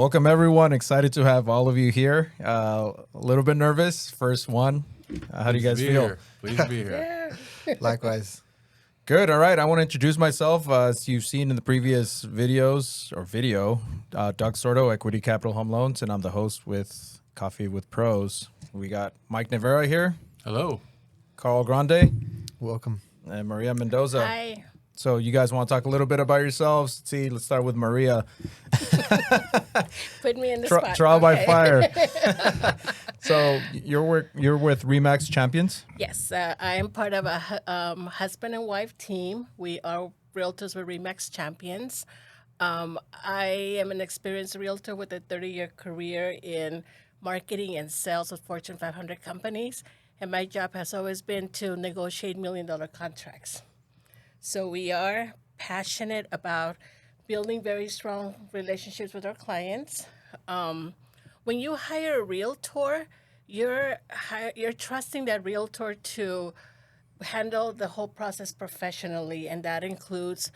Welcome, everyone. Excited to have all of you here. A little bit nervous. First one. How do you guys feel? Please be here. Likewise. Good. All right. I want to introduce myself. As you've seen in the previous videos or video, Doug Sorto, Equity Capital Home Loans, and I'm the host with Coffee with Pros. We got Mike Nivera here, Hello. Carl Grande, Welcome. and Maria Mendoza. Hi. So you guys want to talk a little bit about yourselves? Let's start with Maria. Put me in the spot. Trial by Okay. fire. So you're with ReMax Champions? Yes, I am part of a husband and wife team. We are realtors with ReMax Champions. I am an experienced realtor with a 30-year career in marketing and sales with Fortune 500 companies. And my job has always been to negotiate million-dollar contracts. So we are passionate about building very strong relationships with our clients. When you hire a realtor, you're trusting that realtor to handle the whole process professionally, and that includes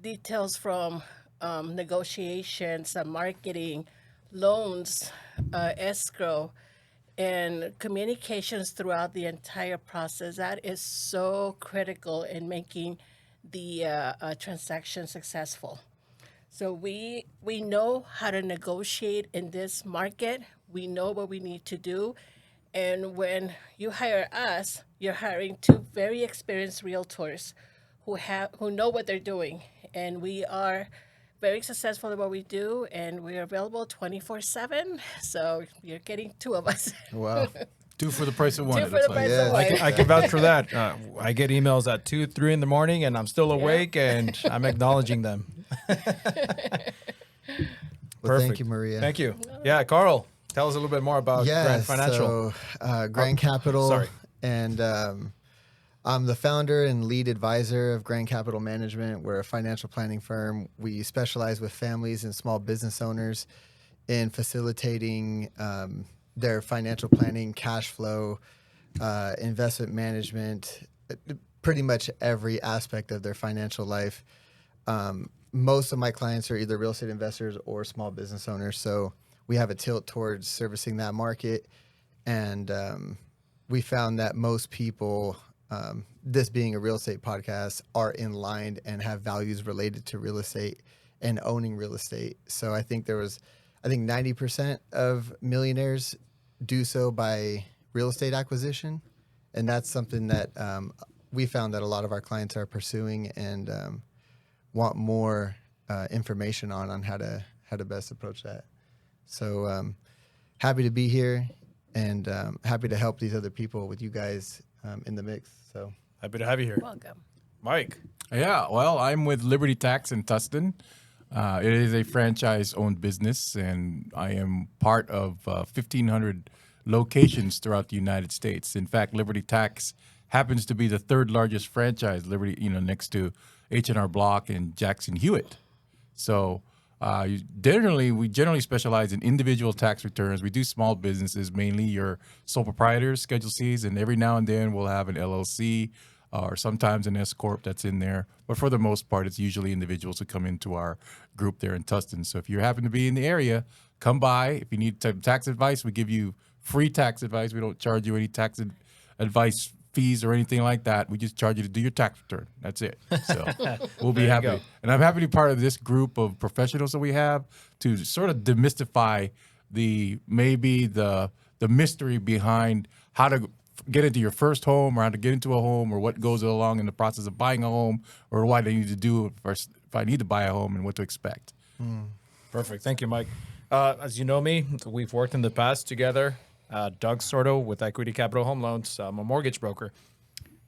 details from negotiations, marketing, loans, escrow, and communications throughout the entire process. That is so critical in making the transaction successful. So we know how to negotiate in this market. We know what we need to do. And when you hire us, you're hiring two very experienced realtors who know what they're doing. And we are very successful at what we do, and we are available 24/7. So you're getting two of us. Wow. Two for the price of one. Two it for looks the like. price of Yeah. one. I can vouch for that. I get emails at 2, 3 in the morning, and I'm still awake, and I'm acknowledging them. Well, Perfect. thank you, Maria. Thank you. Yeah, Carl, tell us a little bit more about Grand Financial. So Grand Capital. sorry. And I'm the founder and lead advisor of Grand Capital Management. We're a financial planning firm. We specialize with families and small business owners in facilitating their financial planning, cash flow, investment management, pretty much every aspect of their financial life. Most of my clients are either real estate investors or small business owners. So we have a tilt towards servicing that market. And we found that most people, this being a real estate podcast, are in line and have values related to real estate and owning real estate. So I think 90% of millionaires do so by real estate acquisition. And that's something that we found that a lot of our clients are pursuing and want more information on how to best approach that. So happy to be here and happy to help these other people with you guys in the mix. So Happy to have you here. Welcome. Mike. Yeah, well, I'm with Liberty Tax in Tustin. It is a franchise-owned business, and I am part of 1,500 locations throughout the United States. In fact, Liberty Tax happens to be the third largest franchise, next to H&R Block and Jackson Hewitt. So we generally specialize in individual tax returns. We do small businesses, mainly your sole proprietors, Schedule Cs, and every now and then we'll have an LLC or sometimes an S Corp that's in there. But for the most part, it's usually individuals who come into our group there in Tustin. So if you happen to be in the area, come by. If you need tax advice, we give you free tax advice. We don't charge you any tax advice fees or anything like that. We just charge you to do your tax return. That's it. So we'll be happy. go. And I'm happy to be part of this group of professionals that we have to sort of demystify the mystery behind how to get into your first home or how to get into a home or what goes along in the process of buying a home or what I need to do if I need to buy a home and what to expect. Perfect. Thank you, Mike. As you know me, we've worked in the past together. Doug Sorto with Equity Capital Home Loans. I'm a mortgage broker.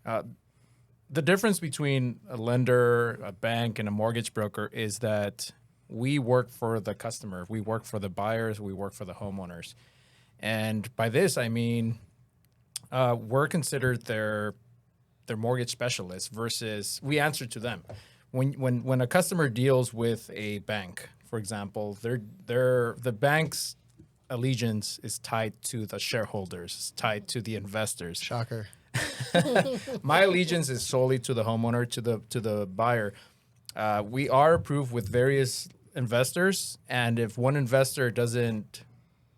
The difference between a lender, a bank, and a mortgage broker is that we work for the customer. We work for the buyers. We work for the homeowners. And by this, I mean we're considered their mortgage specialists versus we answer to them. When a customer deals with a bank, for example, the bank's allegiance is tied to the shareholders, is tied to the investors. shocker. My allegiance is solely to the homeowner, to the buyer. We are approved with various investors, and if one investor doesn't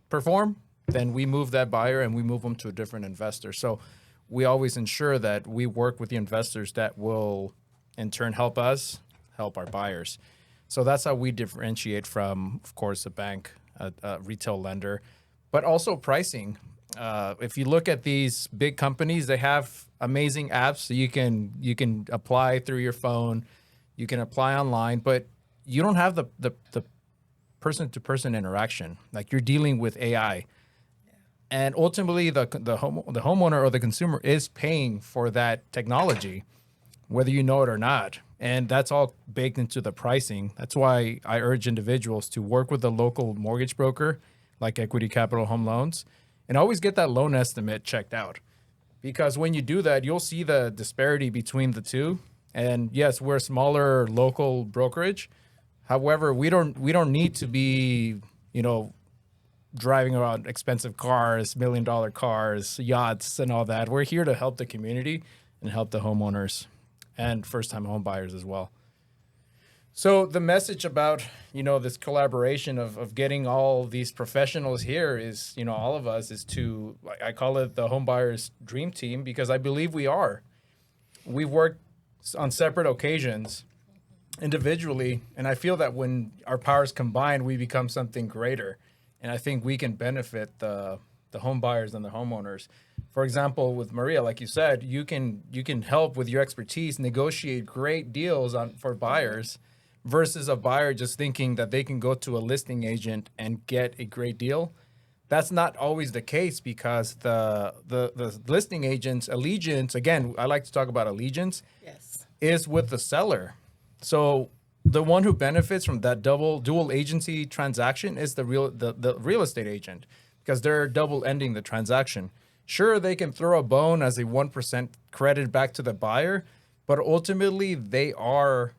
perform, then we move that buyer and we move them to a different investor. So we always ensure that we work with the investors that will in turn help us help our buyers. So that's how we differentiate from, of course, a bank, a retail lender, but also pricing. If you look at these big companies, they have amazing apps. So you can apply through your phone, you can apply online, but you don't have the person-to-person interaction. Like, you're dealing with AI. And ultimately, the homeowner or the consumer is paying for that technology, whether you know it or not. And that's all baked into the pricing. That's why I urge individuals to work with a local mortgage broker like Equity Capital Home Loans and always get that loan estimate checked out. Because when you do that, you'll see the disparity between the two. And yes, we're a smaller local brokerage. However, we don't need to be, driving around expensive cars, $1 million cars, yachts, and all that. We're here to help the community and help the homeowners and first-time home buyers as well. So the message about, this collaboration of getting all these professionals here is, all of us is to, I call it the home buyers dream team, because I believe we are. We've worked on separate occasions individually, and I feel that when our powers combine, we become something greater. And I think we can benefit the home buyers and the homeowners. For example, with Maria, like you said, you can help with your expertise negotiate great deals for buyers versus a buyer just thinking that they can go to a listing agent and get a great deal. That's not always the case, because the listing agent's allegiance, again, I like to talk about allegiance, Yes. is with the seller. So the one who benefits from that dual agency transaction is the real estate agent, because they're double ending the transaction. Sure, they can throw a bone as a 1% credit back to the buyer, but ultimately they are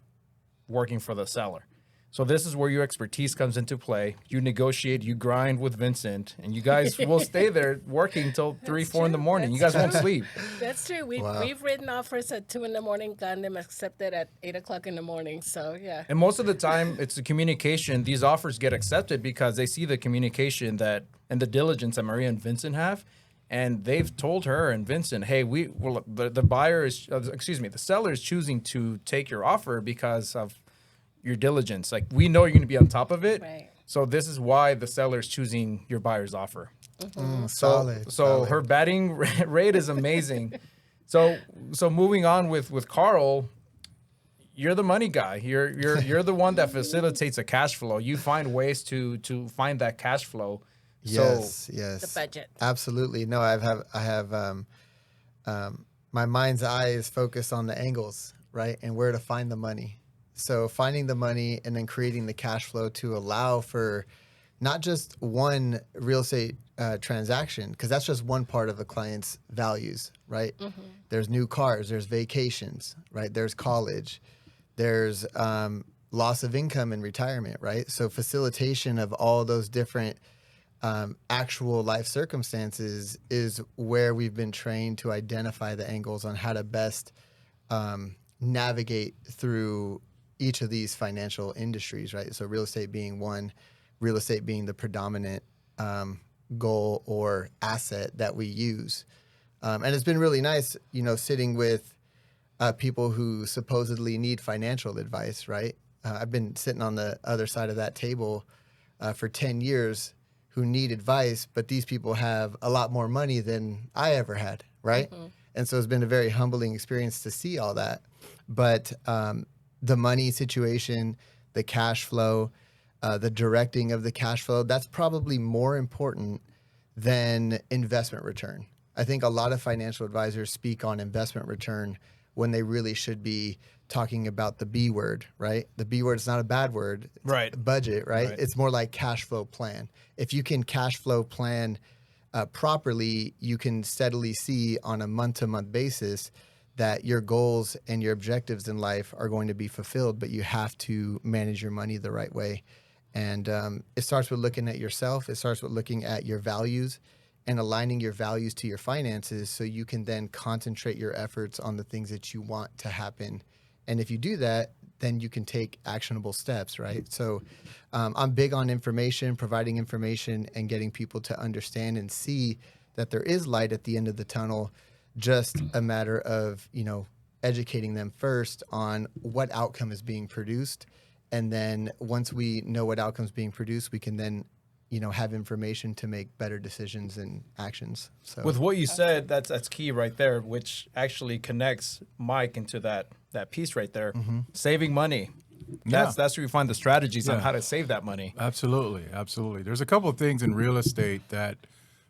working for the seller. So this is where your expertise comes into play. You negotiate, you grind with Vincent, and you guys will stay there working till 3, 4 in the morning. You guys won't sleep. That's true. We've written offers at 2 in the morning, gotten them accepted at 8 o'clock in the morning. So yeah. And most of the time, it's the communication. These offers get accepted because they see the communication and the diligence that Maria and Vincent have. And they've told her and Vincent, hey, the buyer is, the seller is choosing to take your offer because of your diligence. Like, we know you're going to be on top of it. Right. So this is why the seller is choosing your buyer's offer. Solid. So her batting rate is amazing. So moving on with Carl, you're the money guy. You're the one that facilitates a cash flow. You find ways to find that cash flow. Yes. The budget. Absolutely. No, I have my mind's eye is focused on the angles, right? And where to find the money. So finding the money and then creating the cash flow to allow for not just one real estate transaction, because that's just one part of the client's values, right? Mm-hmm. There's new cars, there's vacations, right? There's college, there's loss of income and retirement, right? So facilitation of all those different actual life circumstances is where we've been trained to identify the angles on how to best navigate through each of these financial industries, right? So real estate being one, real estate being the predominant goal or asset that we use. And it's been really nice, sitting with people who supposedly need financial advice, right? I've been sitting on the other side of that table for 10 years who need advice, but these people have a lot more money than I ever had, right? Mm-hmm. And so it's been a very humbling experience to see all that. But the money situation, the cash flow, the directing of the cash flow, that's probably more important than investment return. I think a lot of financial advisors speak on investment return when they really should be talking about the B word, right? The B word is not a bad word. It's right. Budget, right? It's more like cash flow plan. If you can cash flow plan properly, you can steadily see on a month-to-month basis that your goals and your objectives in life are going to be fulfilled, but you have to manage your money the right way. And it starts with looking at yourself. It starts with looking at your values and aligning your values to your finances so you can then concentrate your efforts on the things that you want to happen. And if you do that, then you can take actionable steps, right? So I'm big on information, providing information, and getting people to understand and see that there is light at the end of the tunnel. Just a matter of, educating them first on what outcome is being produced. And then once we know what outcome is being produced, we can then, have information to make better decisions and actions. So With what you said, that's key right there, which actually connects Mike into that piece right there. Saving money. That's where you find the strategies on how to save that money. Absolutely, absolutely. There's a couple of things in real estate that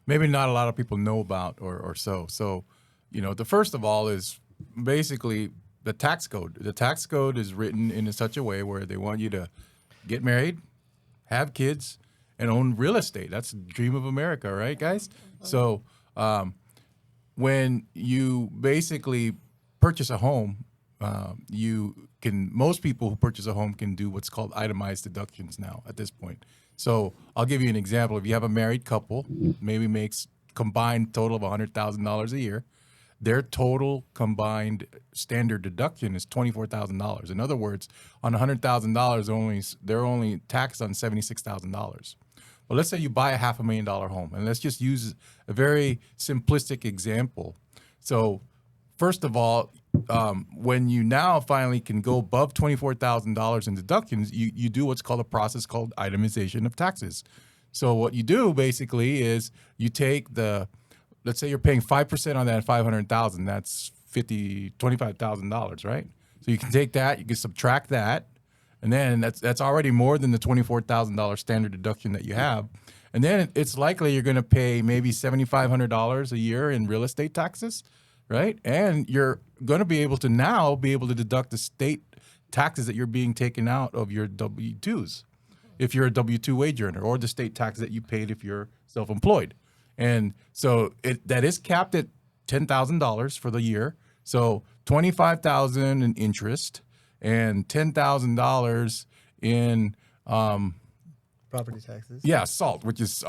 maybe not a lot of people know about or so. So, the first of all is basically the tax code. The tax code is written in such a way where they want you to get married, have kids, and own real estate. That's the dream of America, right, guys? So when you basically purchase a home, most people who purchase a home can do what's called itemized deductions now at this point. So I'll give you an example. If you have a married couple, maybe makes combined total of $100,000 a year, their total combined standard deduction is $24,000. In other words, on $100,000, they're only taxed on $76,000. Well, let's say you buy a $500,000 home, and let's just use a very simplistic example. So, first of all, when you now finally can go above $24,000 in deductions, you do what's called a process called itemization of taxes. So what you do basically is you take let's say you're paying 5% on that $500,000. That's $25,000, right? So you can take that, you can subtract that, and then that's already more than the $24,000 standard deduction that you have. And then it's likely you're going to pay maybe $7,500 a year in real estate taxes, right? And you're going to be able to deduct the state taxes that you're being taken out of your W-2s if you're a W-2 wage earner, or the state tax that you paid if you're self-employed. And so that is capped at $10,000 for the year. So $25,000 in interest and $10,000 in property taxes. Yeah, SALT, which is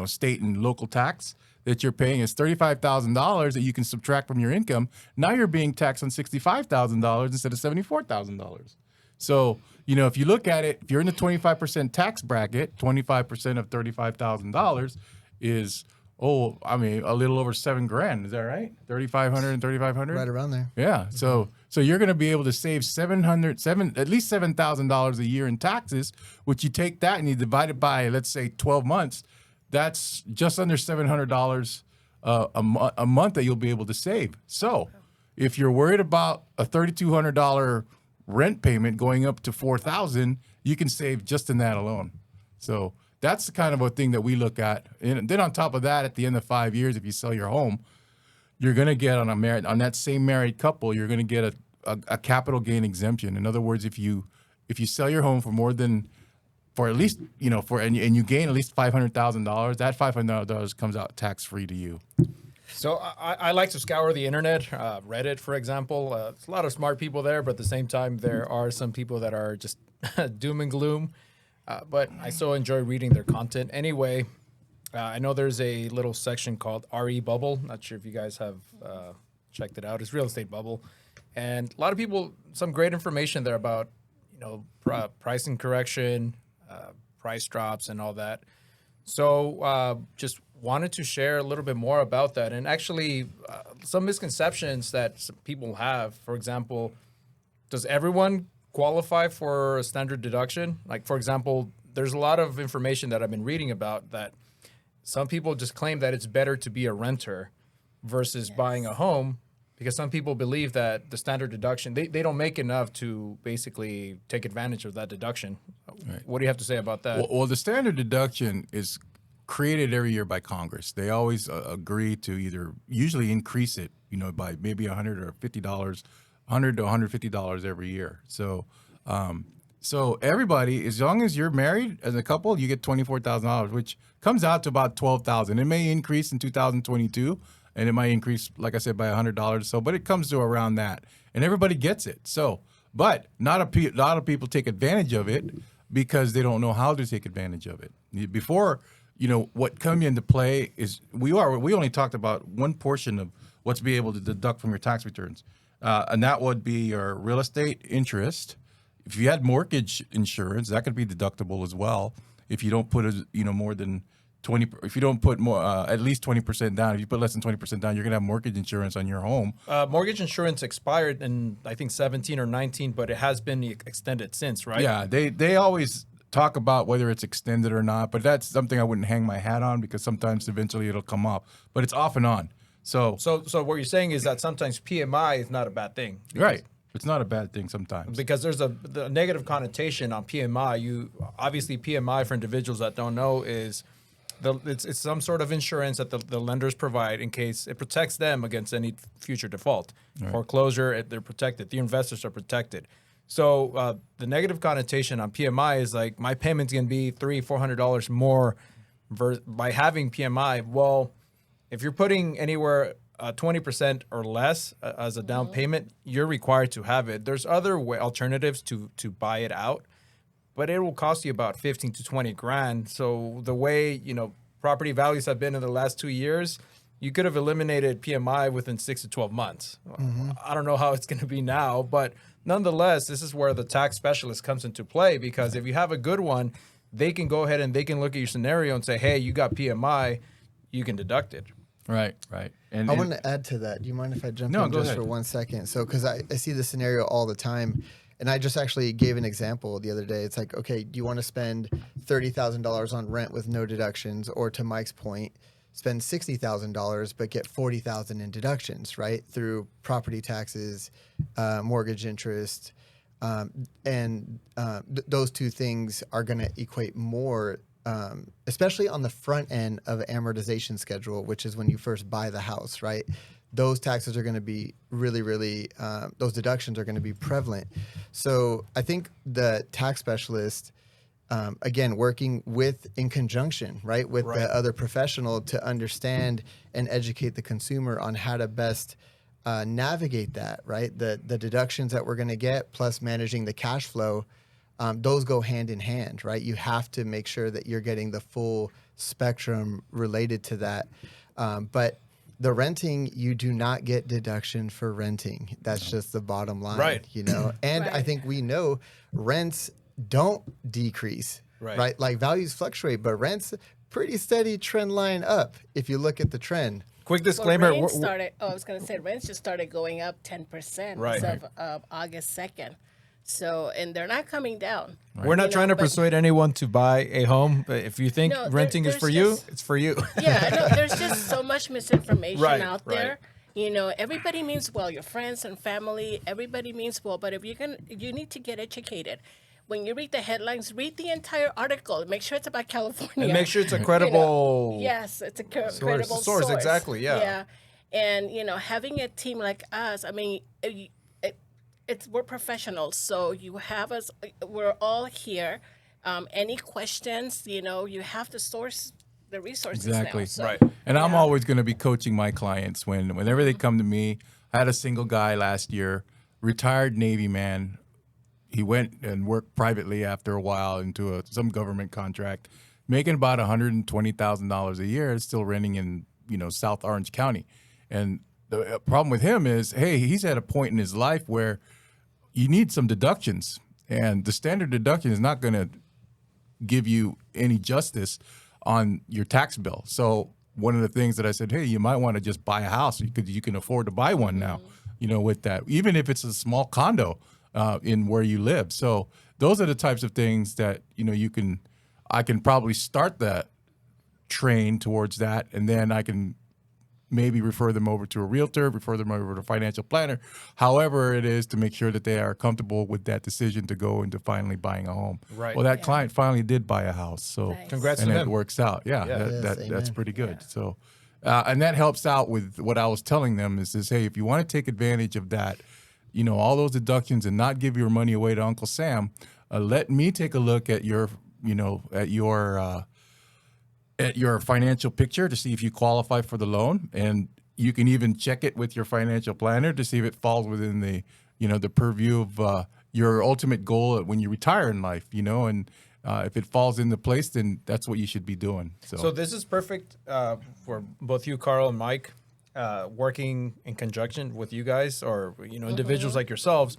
state and local tax that you're paying is $35,000 that you can subtract from your income. Now you're being taxed on $65,000 instead of $74,000. So, if you look at it, if you're in the 25% tax bracket, 25% of $35,000 is a little over $7,000. Is that right? 3,500 and 3,500. Right around there. Yeah. So you're going to be able to save at least $7,000 a year in taxes, which you take that and you divide it by, let's say, 12 months. That's just under $700 a month that you'll be able to save. So if you're worried about a $3,200 rent payment going up to $4,000, you can save just in that alone. So that's the kind of a thing that we look at. And then on top of that, at the end of 5 years, if you sell your home, you're going to get on that same married couple, you're going to get a capital gain exemption. In other words, if you sell your home and you gain at least $500,000, that $500,000 comes out tax free to you. So I like to scour the internet, Reddit, for example. There's a lot of smart people there, but at the same time, there are some people that are just doom and gloom. But I so enjoy reading their content. Anyway, I know there's a little section called RE Bubble. Not sure if you guys have checked it out. It's Real Estate Bubble. And a lot of people, some great information there about, pricing correction, price drops and all that. So just wanted to share a little bit more about that. And actually, some misconceptions that some people have. For example, does everyone qualify for a standard deduction? Like, for example, there's a lot of information that I've been reading about that some people just claim that it's better to be a renter versus buying a home, because some people believe that the standard deduction, they don't make enough to basically take advantage of that deduction. Right. What do you have to say about that? Well, the standard deduction is created every year by Congress. They always agree to usually increase it, by maybe $100 or $50, $100 to $150 every year. So, so everybody, as long as you're married as a couple, you get $24,000, which comes out to about $12,000. It may increase in 2022, and it might increase, like I said, by $100 or so, but it comes to around that, and everybody gets it. So, but not a lot of people take advantage of it because they don't know how to take advantage of it. Before, what come into play is we only talked about one portion of what's be able to deduct from your tax returns. And that would be your real estate interest, If you had mortgage insurance, that could be deductible as well. If you don't put more than 20, if you don't put more at least 20% down, if you put less than 20% down, you're gonna have mortgage insurance on your home. Mortgage insurance expired in I think 17 or 19, but it has been extended since, right? Yeah, they always talk about whether it's extended or not, but that's something I wouldn't hang my hat on because sometimes eventually it'll come up, but it's off and on. So what you're saying is that sometimes PMI is not a bad thing. right, it's not a bad thing sometimes. Because there's the negative connotation on PMI. Obviously PMI, for individuals that don't know, is it's some sort of insurance that the lenders provide in case it protects them against any future default. Foreclosure, they're protected. The investors are protected. So the negative connotation on PMI is like my payment's gonna be $300-$400 more by having PMI. Well, if you're putting anywhere 20% or less as a down payment, you're required to have it. There's other alternatives to buy it out, but it will cost you about 15 to 20 grand. So the way, property values have been in the last 2 years, you could have eliminated PMI within 6 to 12 months. I don't know how it's going to be now, but nonetheless, this is where the tax specialist comes into play, because if you have a good one, they can go ahead and they can look at your scenario and say, hey, you got PMI, you can deduct it. Right. And I want to add to that. Do you mind if I jump in go just ahead. for 1 second? So, because I see this scenario all the time, and I just actually gave an example the other day. It's like, okay, do you want to spend $30,000 on rent with no deductions, or to Mike's point, spend $60,000 but get $40,000 in deductions, right, through property taxes, mortgage interest, and those two things are going to equate more. Especially on the front end of an amortization schedule, which is when you first buy the house, right? Those taxes are going to be really, really, those deductions are going to be prevalent. So I think the tax specialist, again, working in conjunction, right, with the other professional to understand and educate the consumer on how to best navigate that, right? The deductions that we're going to get plus managing the cash flow. Those go hand in hand, right? You have to make sure that you're getting the full spectrum related to that. But the renting, you do not get deduction for renting. That's just the bottom line, Right. And I think we know rents don't decrease, right? Like values fluctuate, but rents pretty steady trend line up if you look at the trend. Quick disclaimer. Well, I was going to say rents just started going up 10% as of August 2nd. So, and they're not coming down. We're not trying to persuade anyone to buy a home. But if you think renting is for you, it's for you. Yeah, I know. There's just so much misinformation out there. Right. Everybody means well. Your friends and family, everybody means well. But if you need to get educated. When you read the headlines, read the entire article. Make sure it's about California. And make sure it's a credible. Yes, it's a credible source. Exactly. Yeah. And having a team like us, I mean. We're professionals, so you have us. We're all here. Any questions? You have to source the resources. Exactly. Now, so, Right. And I'm always going to be coaching my clients whenever they come to me. I had a single guy last year, retired Navy man. He went and worked privately after a while into some government contract, making about $120,000 a year, still renting in South Orange County. And the problem with him is, hey, he's at a point in his life where you need some deductions, and the standard deduction is not going to give you any justice on your tax bill. So one of the things that I said, hey, you might want to just buy a house because you can afford to buy one now, with that, even if it's a small condo in where you live. So those are the types of things that, I can probably start that train towards that, and then I can maybe refer them over to a realtor, refer them over to a financial planner, however it is, to make sure that they are comfortable with that decision to go into finally buying a home. Right. Well, that client finally did buy a house. So Nice. Congrats and to it him. works out. Yeah, Yes, that's amen. pretty good. So, and that helps out with what I was telling them is, hey, if you want to take advantage of that, all those deductions and not give your money away to Uncle Sam, let me take a look at your, at your financial picture to see if you qualify for the loan, and you can even check it with your financial planner to see if it falls within the the purview of your ultimate goal when you retire in life, and if it falls into place, then that's what you should be doing. So this is perfect for both you, Carl, and Mike, working in conjunction with you guys, or individuals like yourselves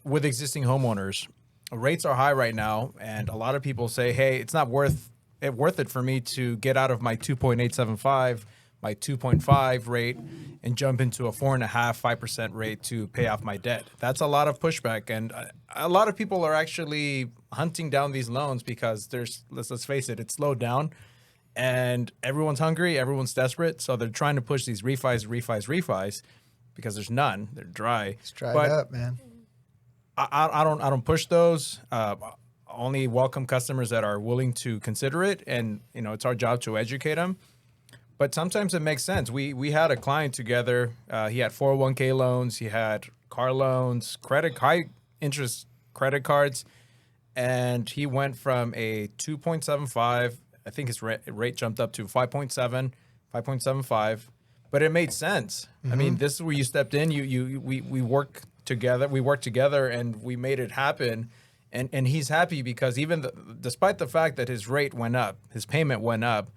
with existing homeowners. rates are high right now, and a lot of people say, hey, it's not worth it for me to get out of my 2.875, my 2.5 rate, and jump into a 4.5%, 5% rate to pay off my debt. That's a lot of pushback, and a lot of people are actually hunting down these loans because let's face it, it's slowed down, and everyone's hungry, everyone's desperate, so they're trying to push these refis because there's none. They're dry. It's dried up, man. I don't push those. Only welcome customers that are willing to consider it, and it's our job to educate them. But sometimes it makes sense. We had a client together. He had 401k loans. He had car loans, high interest credit cards, and he went from a 2.75. I think his rate jumped up to 5.7, 5.75. But it made sense. I mean, this is where you stepped in. We work together. We worked together, and we made it happen. And he's happy because despite the fact that his rate went up, his payment went up,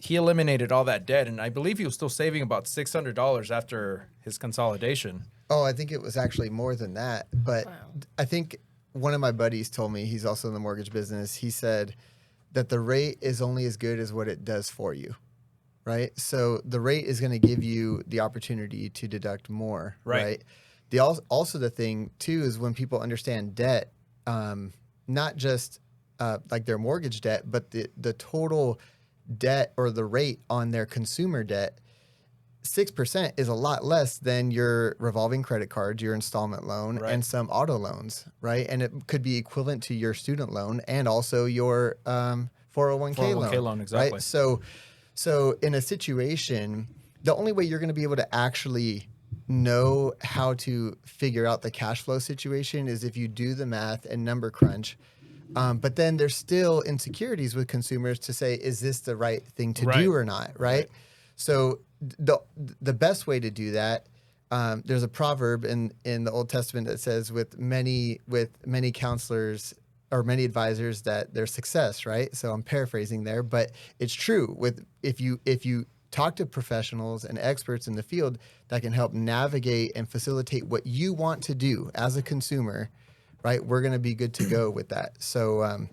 he eliminated all that debt. And I believe he was still saving about $600 after his consolidation. Oh, I think it was actually more than that. But Wow. I think one of my buddies told me, he's also in the mortgage business, he said that the rate is only as good as what it does for you, right? So the rate is going to give you the opportunity to deduct more, right? Also the thing, too, is when people understand debt, not just like their mortgage debt, but the total debt or the rate on their consumer debt, 6% is a lot less than your revolving credit cards, your installment loan, Right. and some auto loans, right? And it could be equivalent to your student loan and also your 401k loan. 401k loan, exactly. Right? So in a situation, the only way you're going to be able to actually know how to figure out the cash flow situation is if you do the math and number crunch. But then there's still insecurities with consumers to say, is this the right thing to Right. do or not, right? So the best way to do that, there's a proverb in the Old Testament that says, with many counselors or many advisors that there's success, right? So I'm paraphrasing there, but it's true. If you talk to professionals and experts in the field that can help navigate and facilitate what you want to do as a consumer, right? We're going to be good to go with that. So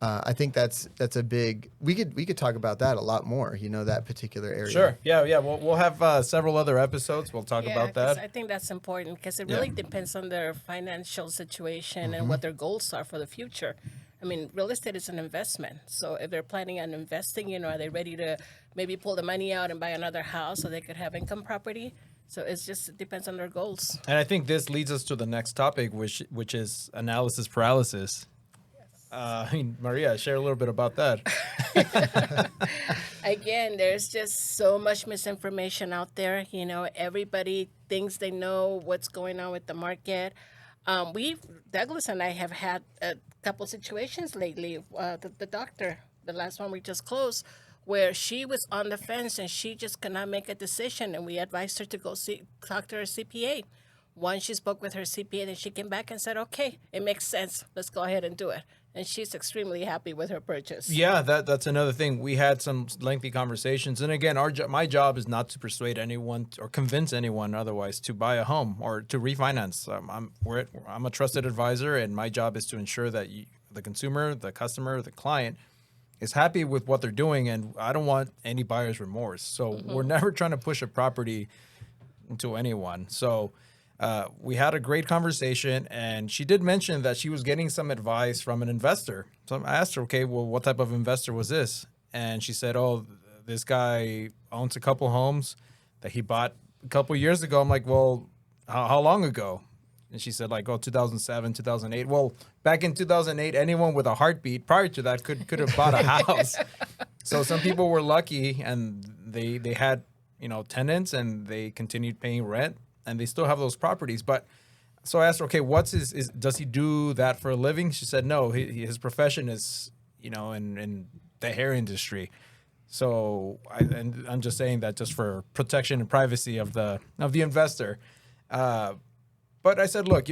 I think that's a big. We could talk about that a lot more. That particular area. Sure. Yeah. We'll have several other episodes. We'll talk about 'Cause that. I think that's important because it really depends on their financial situation and what their goals are for the future. I mean, real estate is an investment. So if they're planning on investing, are they ready to maybe pull the money out and buy another house so they could have income property? So it depends on their goals. And I think this leads us to the next topic, which is analysis paralysis. Maria, share a little bit about that. Again, there's just so much misinformation out there. Everybody thinks they know what's going on with the market. Douglas and I have had a couple situations lately. The doctor, the last one we just closed, where she was on the fence and she just could not make a decision, and we advised her to go talk to her CPA. Once she spoke with her CPA, then she came back and said, okay, it makes sense. Let's go ahead and do it. And she's extremely happy with her purchase. Yeah, that's another thing. We had some lengthy conversations, and again, my job is not to persuade anyone or convince anyone otherwise to buy a home or to refinance. I'm a trusted advisor, and my job is to ensure that the consumer, the customer, the client is happy with what they're doing, and I don't want any buyer's remorse. So we're never trying to push a property into anyone. So we had a great conversation, and she did mention that she was getting some advice from an investor. So I asked her, okay, well, what type of investor was this? And she said, oh, this guy owns a couple homes that he bought a couple years ago. I'm like, well, how long ago? And she said, 2007, 2008. Well, back in 2008, anyone with a heartbeat prior to that could have bought a house. So some people were lucky, and they had tenants, and they continued paying rent, and they still have those properties. But so I asked her, okay, does he do that for a living? She said, no, his profession is, in the hair industry. So I'm just saying that just for protection and privacy of the investor. But I said, look,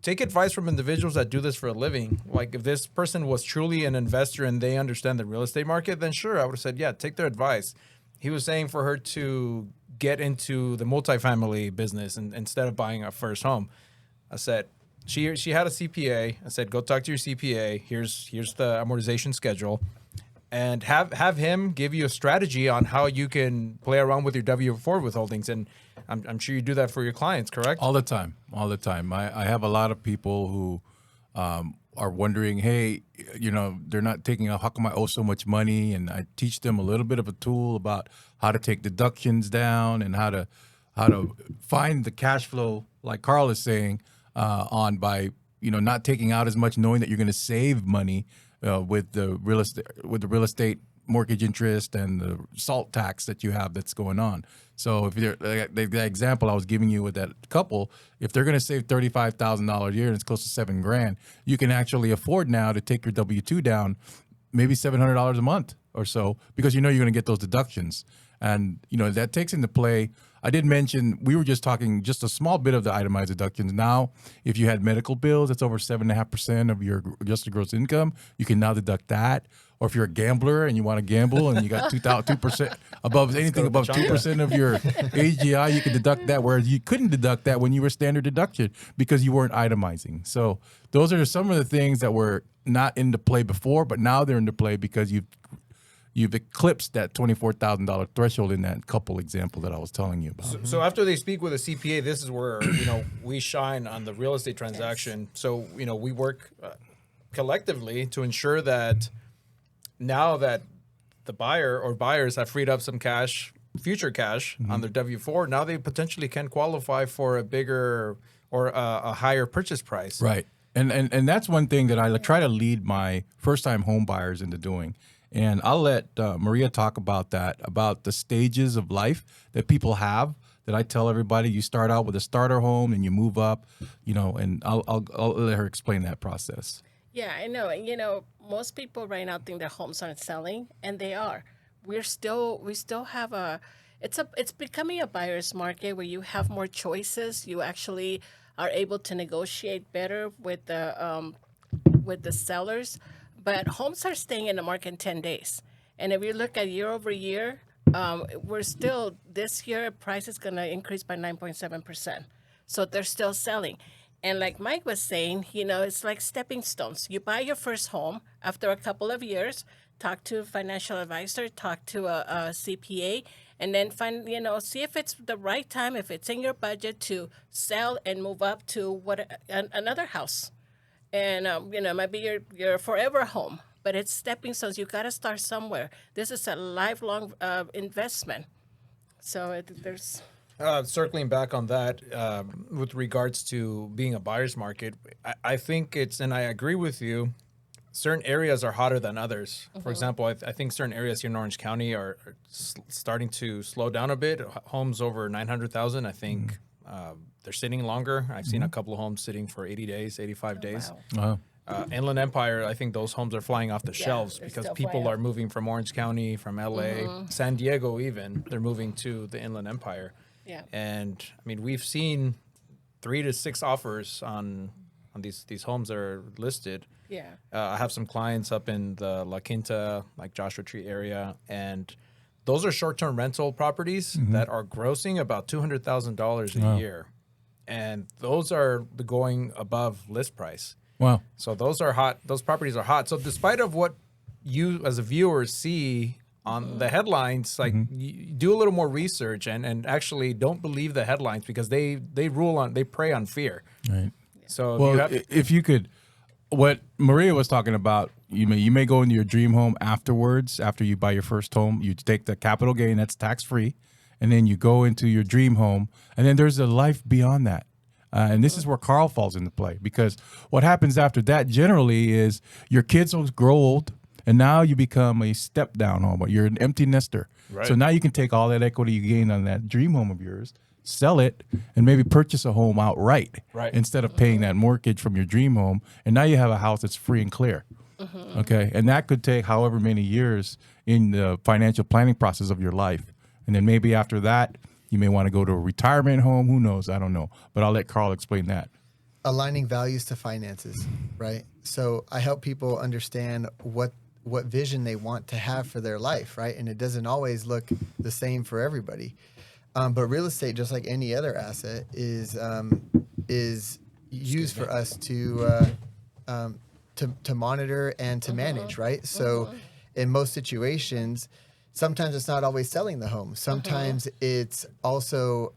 take advice from individuals that do this for a living. Like, if this person was truly an investor and they understand the real estate market, then sure, I would have said, yeah, take their advice. He was saying for her to get into the multifamily business instead of buying a first home. I said, she had a CPA. I said, go talk to your CPA. Here's the amortization schedule, and have him give you a strategy on how you can play around with your W-4 withholdings. And I'm sure you do that for your clients, correct? All the time. I have a lot of people who are wondering, hey, they're not taking out, how come I owe so much money? And I teach them a little bit of a tool about how to take deductions down and how to find the cash flow, like Carl is saying, by not taking out as much, knowing that you're going to save money with the real estate mortgage interest and the SALT tax that you have that's going on. So if you're the example I was giving you with that couple, if they're going to save $35,000 a year and it's close to $7,000, you can actually afford now to take your W-2 down maybe $700 a month or so, because you're going to get those deductions. And that takes into play. I did mention, we were just talking just a small bit of the itemized deductions. Now, if you had medical bills, that's over 7.5% of your adjusted gross income. You can now deduct that. Or if you're a gambler and you want to gamble and you got 2% above anything above 2% of your AGI, you can deduct that. Whereas you couldn't deduct that when you were standard deduction because you weren't itemizing. So those are some of the things that were not into play before, but now they're into play because you've eclipsed that $24,000 threshold in that couple example that I was telling you about. So after they speak with a CPA, this is where we shine on the real estate transaction. So we work collectively to ensure that now that the buyer or buyers have freed up some cash, future cash on their W-4, now they potentially can qualify for a bigger or a higher purchase price. Right, and that's one thing that I try to lead my first-time home buyers into doing. And I'll let Maria talk about that, about the stages of life that people have. That I tell everybody, you start out with a starter home and you move up, and I'll let her explain that process. Yeah, I know. Most people right now think their homes aren't selling, and they are. We still have it's becoming a buyer's market where you have more choices. You actually are able to negotiate better with the sellers. But homes are staying in the market in 10 days. And if you look at year over year, we're still, this year, price is going to increase by 9.7%. So they're still selling. And like Mike was saying, it's like stepping stones. You buy your first home after a couple of years, talk to a financial advisor, talk to a CPA, and then see if it's the right time, if it's in your budget to sell and move up to another house. And, it might be your forever home, but it's stepping stones. You got to start somewhere. This is a lifelong investment. So there's... Circling back on that, with regards to being a buyer's market, I think and I agree with you, certain areas are hotter than others. For example, I think certain areas here in Orange County are starting to slow down a bit. Homes over 900,000, I think they're sitting longer. I've seen a couple of homes sitting for 80 days, 85 days. Wow. Inland Empire, I think those homes are flying off the shelves they're because still people flying. are moving from Orange County, from LA, San Diego even. They're moving to the Inland Empire. Yeah. And I mean, we've seen 3 to 6 offers on these homes that are listed. Yeah. I have some clients up in the La Quinta, like Joshua Tree area, and those are short-term rental properties that are grossing about $200,000 a year, and those are going above list price. Wow. So those are hot. Those properties are hot. So despite of what you as a viewer see on the headlines, like you do a little more research and actually don't believe the headlines because they prey on fear. Right. So Well, if you could, what Maria was talking about, you may go into your dream home afterwards. After you buy your first home, you take the capital gain that's tax free, and then you go into your dream home, and then there's a life beyond that. And this is where Carl falls into play, because what happens after that generally is your kids will grow old, and now you become a step down home. You're an empty nester. Right. So now you can take all that equity you gained on that dream home of yours, sell it, and maybe purchase a home outright instead of paying that mortgage from your dream home. And now you have a house that's free and clear. Okay. And that could take however many years in the financial planning process of your life. And then maybe after that, you may want to go to a retirement home. Who knows? I don't know. But I'll let Carl explain that. Aligning values to finances, right? So I help people understand what vision they want to have for their life, right? And it doesn't always look the same for everybody. But real estate, just like any other asset, is use for us to monitor and to manage, right? So in most situations, sometimes it's not always selling the home. Sometimes it's also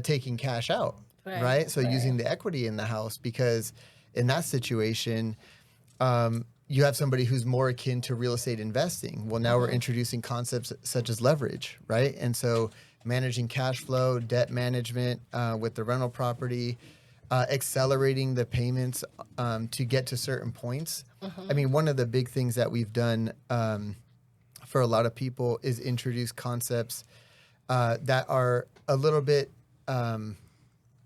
taking cash out, right? So using the equity in the house, because in that situation, you have somebody who's more akin to real estate investing. Well, now we're introducing concepts such as leverage, right? And so managing cash flow, debt management with the rental property, accelerating the payments to get to certain points. I mean, one of the big things that we've done for a lot of people is introduce concepts that are a little bit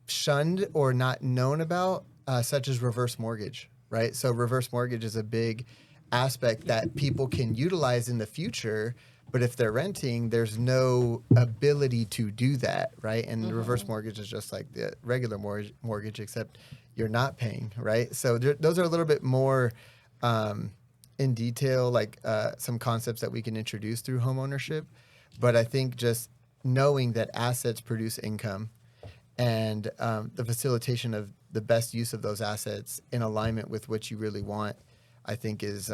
shunned or not known about, such as reverse mortgage, right? So reverse mortgage is a big aspect that people can utilize in the future, but if they're renting, there's no ability to do that, right? And the reverse mortgage is just like the regular mortgage, except you're not paying, right? So those are a little bit more in detail, like some concepts that we can introduce through home ownership. But I think just knowing that assets produce income and the facilitation of the best use of those assets in alignment with what you really want, I think is,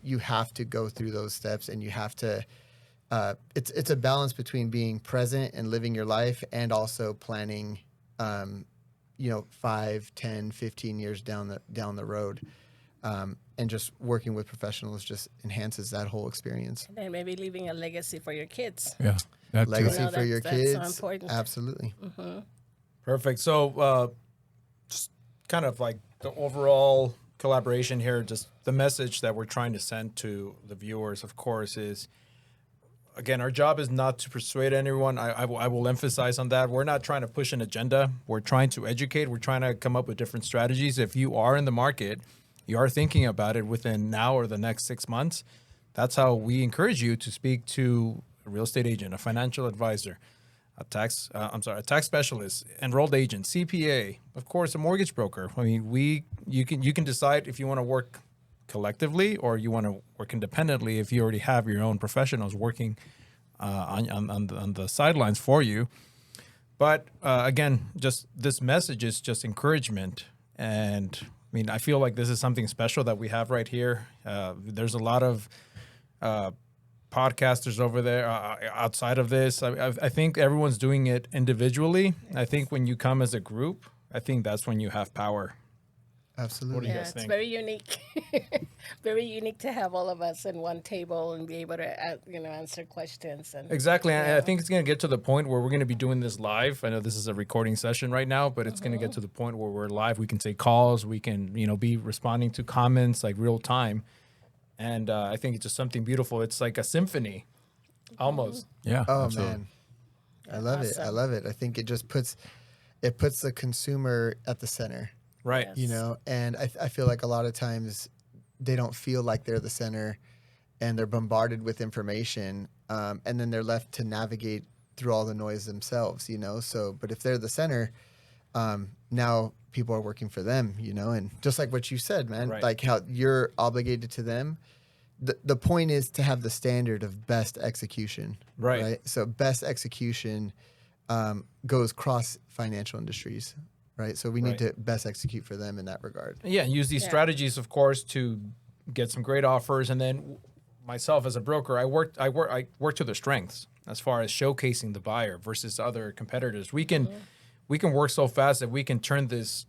you have to go through those steps, and you have to, it's a balance between being present and living your life and also planning, 5, 10, 15 years down the road. And just working with professionals just enhances that whole experience. And maybe leaving a legacy for your kids. Yeah. That Legacy You know, for your that's kids. so important. Absolutely. Perfect. So, just kind of like the overall collaboration here, just the message that we're trying to send to the viewers, of course, is, again, our job is not to persuade anyone. I will emphasize on that. We're not trying to push an agenda. We're trying to educate. We're trying to come up with different strategies. If you are in the market, you are thinking about it within now or the next 6 months, that's how we encourage you to speak to a real estate agent, a financial advisor, a tax specialist, enrolled agent, CPA, of course, a mortgage broker. I mean, you can decide if you want to work collectively or you want to work independently if you already have your own professionals working on the sidelines for you. But again, just this message is just encouragement. And I mean, I feel like this is something special that we have right here. There's a lot of podcasters over there outside of this. I think everyone's doing it individually. I think when you come as a group, I think that's when you have power. Absolutely. What do you Yeah, guys it's think? very unique. Very unique to have all of us in one table and be able to, answer questions. And Exactly. And Yeah. I think it's going to get to the point where we're going to be doing this live. I know this is a recording session right now, but it's going to get to the point where we're live. We can take calls. We can, be responding to comments like real time. And I think it's just something beautiful. It's like a symphony almost. Yeah. Oh absolutely. man, I love it. I Awesome. love it. I think it just puts the consumer at the center, Right. Yes. and I feel like a lot of times they don't feel like they're the center, and they're bombarded with information, and then they're left to navigate through all the noise themselves, So, but if they're the center, now people are working for them, and just like what you said, man, Right. like how you're obligated to them. The point is to have the standard of best execution, Right. So best execution goes cross financial industries, right? So we need Right. to best execute for them in that regard. Yeah, and use these Yeah. strategies, of course, to get some great offers. And then myself as a broker, I work to their strengths as far as showcasing the buyer versus other competitors. We can work so fast that we can turn this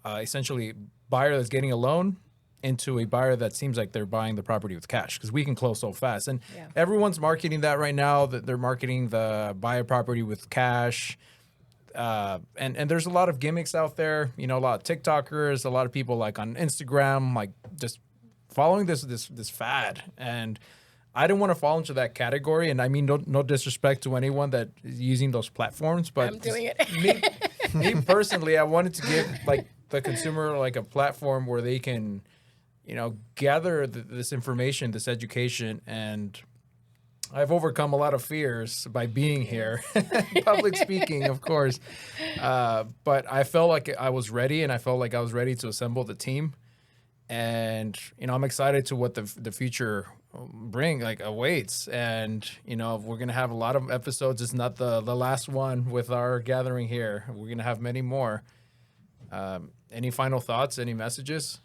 essentially buyer that's getting a loan into a buyer that seems like they're buying the property with cash, because we can close so fast. And Yeah. everyone's marketing that right now, that they're marketing the buy a property with cash. And there's a lot of gimmicks out there, a lot of TikTokers, a lot of people like on Instagram, like just following this fad. And I didn't want to fall into that category. And I mean, no disrespect to anyone that is using those platforms, but I'm doing it. me personally, I wanted to give like the consumer like a platform where they can, gather this information, this education. And I've overcome a lot of fears by being here, public speaking, of course. But I felt like I was ready, and I felt like I was ready to assemble the team. And, I'm excited to what the future awaits. And, we're going to have a lot of episodes. It's not the last one with our gathering here. We're going to have many more. Any final thoughts? Any messages,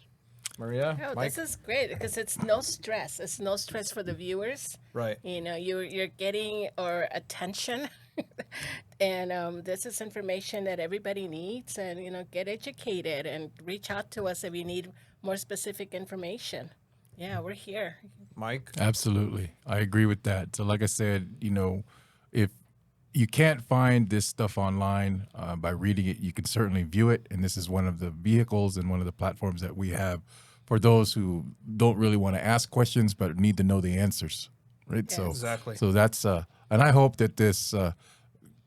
Maria? Oh, Mike? this is great because it's no stress. It's no stress for the viewers. Right. You know, you're getting our attention, and this is information that everybody needs. And you know, get educated and reach out to us if you need more specific information. Yeah, we're here. Mike? Absolutely. I agree with that. So like I said, if you can't find this stuff online by reading it, you can certainly view it. And this is one of the vehicles and one of the platforms that we have for those who don't really want to ask questions but need to know the answers, right? Yes. So Exactly. So that's and I hope that this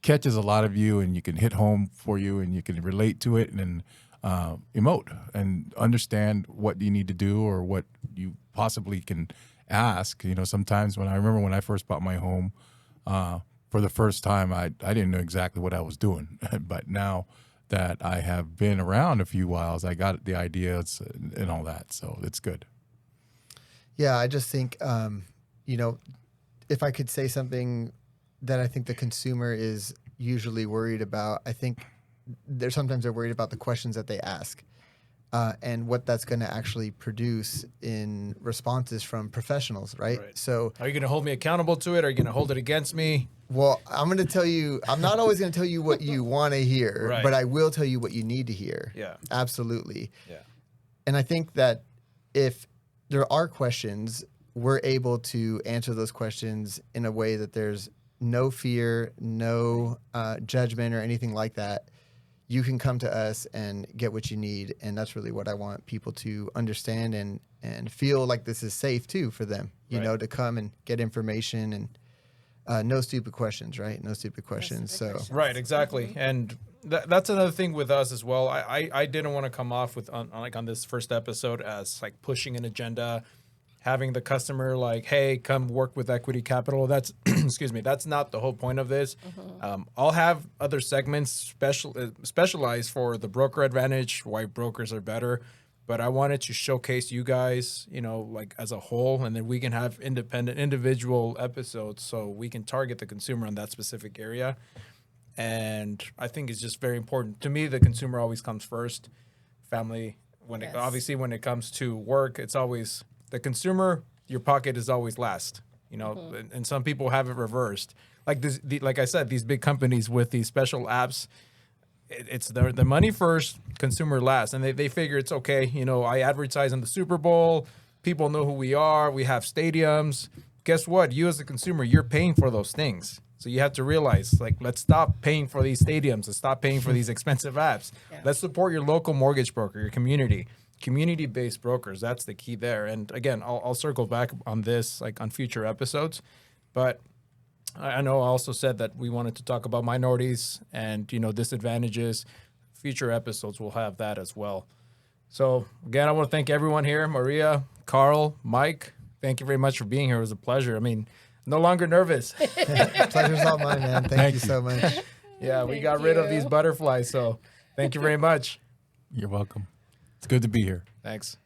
catches a lot of you and you can hit home for you and you can relate to it and emote and understand what you need to do or what you possibly can ask. Sometimes when I first bought my home for the first time, I didn't know exactly what I was doing. But now that I have been around a few whiles, I got the ideas and all that. So it's good. Yeah, I just think, if I could say something that I think the consumer is usually worried about, I think sometimes they're worried about the questions that they ask and what that's going to actually produce in responses from professionals, right? Right. So, Are you going to hold me accountable to it? Are you going to hold it against me? well, I'm going to tell you, I'm not always going to tell you what you want to hear, Right. but I will tell you what you need to hear. Yeah. Absolutely. Yeah. And I think that if there are questions, we're able to answer those questions in a way that there's no fear, no judgment or anything like that. You can come to us and get what you need. And that's really what I want people to understand and feel like this is safe too for them, Right. to come and get information and no stupid questions, right? No stupid questions. stupid So, questions. Right, exactly. And that's another thing with us as well. I didn't want to come off with on this first episode as like pushing an agenda, having the customer like, hey, come work with Equity Capital. That's excuse me, that's not the whole point of this. I'll have other segments specialized for the broker advantage, why brokers are better. But I wanted to showcase you guys, like as a whole, and then we can have individual episodes so we can target the consumer on that specific area. And I think it's just very important. To me, the consumer always comes first. Family, Yes. obviously when it comes to work, it's always the consumer, your pocket is always last. And some people have it reversed. Like like I said, these big companies with these special apps, it's the money first, consumer last, and they figure it's okay. I advertise in the Super Bowl, people know who we are, we have stadiums. Guess what? You as a consumer, you're paying for those things. So you have to realize, like, let's stop paying for these stadiums. Let's stop paying for these expensive apps. Yeah. Let's support your local mortgage broker, your community-based brokers. That's the key there. And again, I'll circle back on this, like on future episodes, but I know I also said that we wanted to talk about minorities and, disadvantages. Future episodes will have that as well. So, again, I want to thank everyone here. Maria, Carl, Mike, thank you very much for being here. It was a pleasure. I mean, no longer nervous. pleasure's all mine, man. Thank you so much. Yeah, we Thank got rid of you. these butterflies. So, thank you very much. You're welcome. It's good to be here. Thanks.